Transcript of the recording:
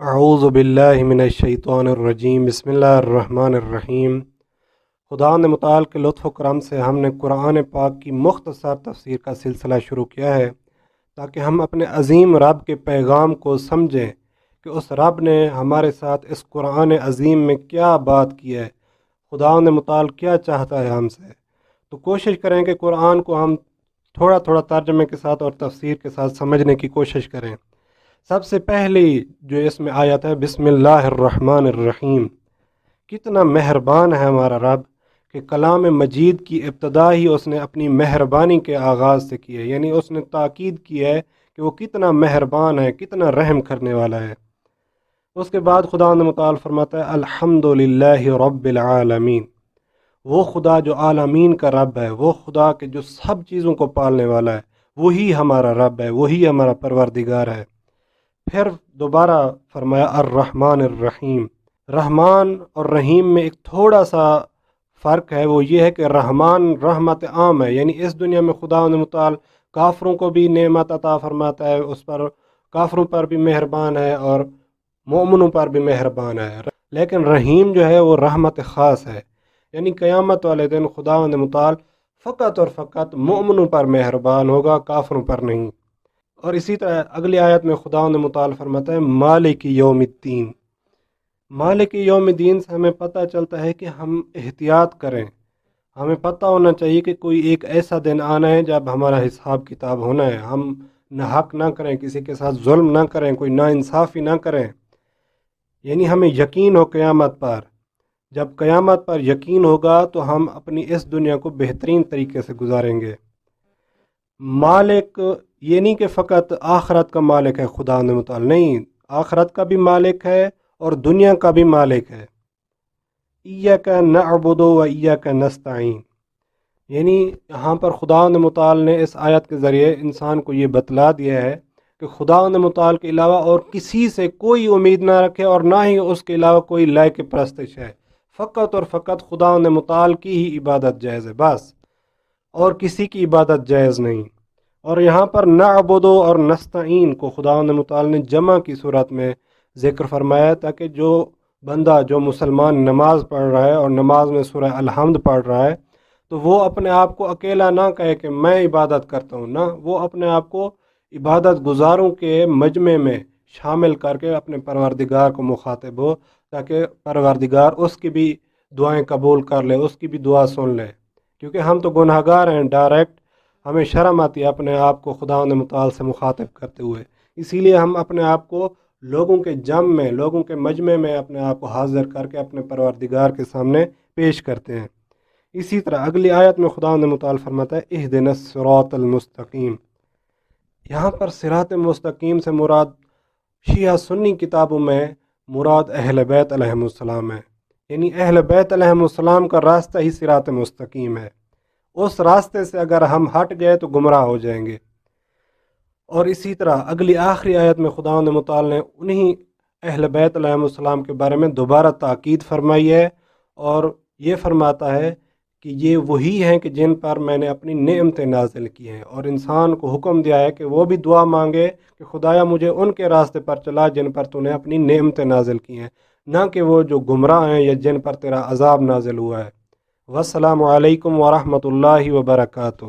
اعوذ باللہ من الشیطان الرجیم، بسم اللہ الرحمن الرحیم۔ خداوند متعال کے لطف و کرم سے ہم نے قرآن پاک کی مختصر تفسیر کا سلسلہ شروع کیا ہے تاکہ ہم اپنے عظیم رب کے پیغام کو سمجھیں کہ اس رب نے ہمارے ساتھ اس قرآن عظیم میں کیا بات کی ہے، خداوند متعال کیا چاہتا ہے ہم سے۔ تو کوشش کریں کہ قرآن کو ہم تھوڑا تھوڑا ترجمے کے ساتھ اور تفسیر کے ساتھ سمجھنے کی کوشش کریں۔ سب سے پہلی جو اس میں آیت ہے، بسم اللہ الرحمن الرحیم۔ کتنا مہربان ہے ہمارا رب کہ کلام مجید کی ابتدا ہی اس نے اپنی مہربانی کے آغاز سے کی ہے، یعنی اس نے تاکید کی ہے کہ وہ کتنا مہربان ہے، کتنا رحم کرنے والا ہے۔ اس کے بعد خداوند متعال فرماتا ہے الحمدللہ رب العالمین۔ وہ خدا جو عالمین کا رب ہے، وہ خدا کے جو سب چیزوں کو پالنے والا ہے، وہی ہمارا رب ہے، وہی ہمارا پروردگار ہے۔ پھر دوبارہ فرمایا الرحمن الرحیم۔ رحمان اور رحیم میں ایک تھوڑا سا فرق ہے، وہ یہ ہے کہ رحمان رحمت عام ہے، یعنی اس دنیا میں خداوند متعال کافروں کو بھی نعمت عطا فرماتا ہے، اس پر کافروں پر بھی مہربان ہے اور مومنوں پر بھی مہربان ہے۔ لیکن رحیم جو ہے وہ رحمت خاص ہے، یعنی قیامت والے دن خداوند متعال فقط اور فقط مومنوں پر مہربان ہوگا، کافروں پر نہیں۔ اور اسی طرح اگلی آیت میں خداوند متعال فرماتا ہے مالک یوم الدین۔ مالک یوم الدین سے ہمیں پتہ چلتا ہے کہ ہم احتیاط کریں، ہمیں پتہ ہونا چاہیے کہ کوئی ایک ایسا دن آنا ہے جب ہمارا حساب کتاب ہونا ہے، ہم نہ حق نہ کریں، کسی کے ساتھ ظلم نہ کریں، کوئی ناانصافی نہ کریں، یعنی ہمیں یقین ہو قیامت پر۔ جب قیامت پر یقین ہوگا تو ہم اپنی اس دنیا کو بہترین طریقے سے گزاریں گے۔ مالک یہ نہیں کہ فقط آخرت کا مالک ہے خداوند متعال، نہیں، آخرت کا بھی مالک ہے اور دنیا کا بھی مالک ہے۔ ایاک نعبد و ایاک نستعین، یعنی یہاں پر خداوند متعال نے اس آیت کے ذریعے انسان کو یہ بتلا دیا ہے کہ خداوند متعال کے علاوہ اور کسی سے کوئی امید نہ رکھے اور نہ ہی اس کے علاوہ کوئی لائق پرستش ہے، فقط اور فقط خداوند متعال کی ہی عبادت جائز ہے، بس، اور کسی کی عبادت جائز نہیں۔ اور یہاں پر نعبد اور نستعین کو خداوند متعال نے جمع کی صورت میں ذکر فرمایا تاکہ جو بندہ، جو مسلمان نماز پڑھ رہا ہے اور نماز میں سورہ الحمد پڑھ رہا ہے، تو وہ اپنے آپ کو اکیلا نہ کہے کہ میں عبادت کرتا ہوں، نہ، وہ اپنے آپ کو عبادت گزاروں کے مجمع میں شامل کر کے اپنے پروردگار کو مخاطب ہو تاکہ پروردگار اس کی بھی دعائیں قبول کر لے، اس کی بھی دعا سن لے، کیونکہ ہم تو گناہ گار ہیں، ڈائریکٹ ہمیں شرم آتی ہے اپنے آپ کو خداوند متعال سے مخاطب کرتے ہوئے، اسی لیے ہم اپنے آپ کو لوگوں کے جم میں، لوگوں کے مجمع میں اپنے آپ کو حاضر کر کے اپنے پروردگار کے سامنے پیش کرتے ہیں۔ اسی طرح اگلی آیت میں خداوند متعال فرماتا ہے اہدنا الصراط المستقیم۔ یہاں پر صراط مستقیم سے مراد شیعہ سنی کتابوں میں مراد اہل بیت علیہم السلام ہے، یعنی اہل بیت علیہم السلام کا راستہ ہی صراط مستقیم ہے، اس راستے سے اگر ہم ہٹ گئے تو گمراہ ہو جائیں گے۔ اور اسی طرح اگلی آخری آیت میں خداوند متعال نے انہی اہل بیت علیہم السلام کے بارے میں دوبارہ تاکید فرمائی ہے اور یہ فرماتا ہے کہ یہ وہی ہیں کہ جن پر میں نے اپنی نعمتیں نازل کی ہیں، اور انسان کو حکم دیا ہے کہ وہ بھی دعا مانگے کہ خدایا مجھے ان کے راستے پر چلا جن پر تو نے اپنی نعمتیں نازل کی ہیں، نہ کہ وہ جو گمراہ ہیں یا جن پر تیرا عذاب نازل ہوا ہے۔ والسلام علیکم ورحمۃ اللہ وبرکاتہ۔